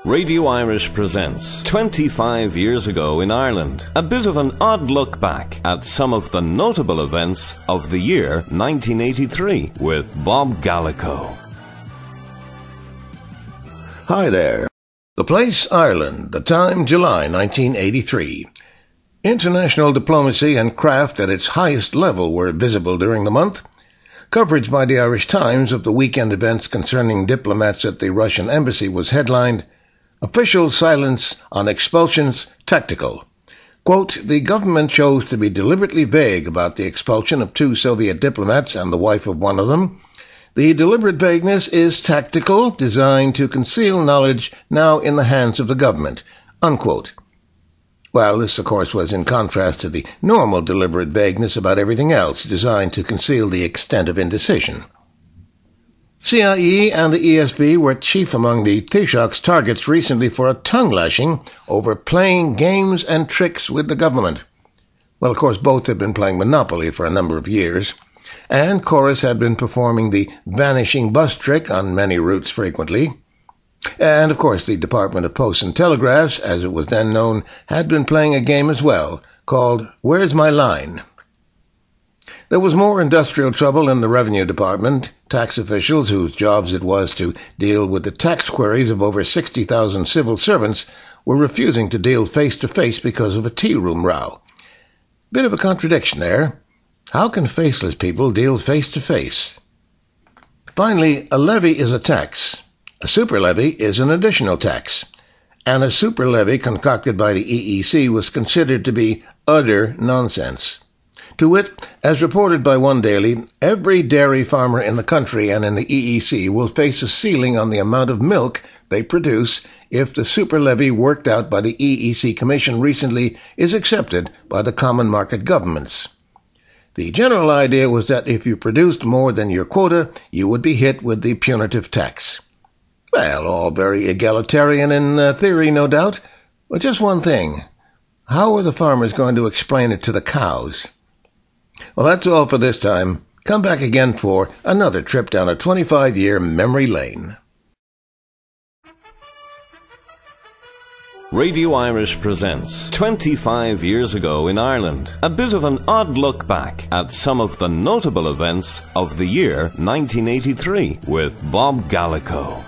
Radio Irish presents 25 years ago in Ireland, a bit of an odd look back at some of the notable events of the year 1983 with Bob Gallico. Hi there. The place, Ireland. The time, July 1983. International diplomacy and craft at its highest level were visible during the month. Coverage by the Irish Times of the weekend events concerning diplomats at the Russian embassy was headlined, "Official silence on expulsions tactical." Quote, "The government chose to be deliberately vague about the expulsion of 2 Soviet diplomats and the wife of one of them. The deliberate vagueness is tactical, designed to conceal knowledge now in the hands of the government." Unquote. Well, this, of course, was in contrast to the normal deliberate vagueness about everything else, designed to conceal the extent of indecision. CIE and the ESB were chief among the Taoiseach's targets recently for a tongue-lashing over playing games and tricks with the government. Well, of course, both had been playing Monopoly for a number of years, and Chorus had been performing the vanishing bus trick on many routes frequently. And, of course, the Department of Posts and Telegraphs, as it was then known, had been playing a game as well, called Where's My Line? There was more industrial trouble in the Revenue Department. Tax officials, whose jobs it was to deal with the tax queries of over 60,000 civil servants, were refusing to deal face-to-face because of a tea-room row. Bit of a contradiction there. How can faceless people deal face-to-face? Finally, a levy is a tax. A super-levy is an additional tax. And a super-levy concocted by the EEC was considered to be utter nonsense. To wit, as reported by One Daily, every dairy farmer in the country and in the EEC will face a ceiling on the amount of milk they produce if the super-levy worked out by the EEC Commission recently is accepted by the common market governments. The general idea was that if you produced more than your quota, you would be hit with the punitive tax. Well, all very egalitarian in theory, no doubt. But just one thing. How are the farmers going to explain it to the cows? Well, that's all for this time. Come back again for another trip down a 25-year memory lane. Radio Irish presents 25 years ago in Ireland, a bit of an odd look back at some of the notable events of the year 1983 with Bob Gallico.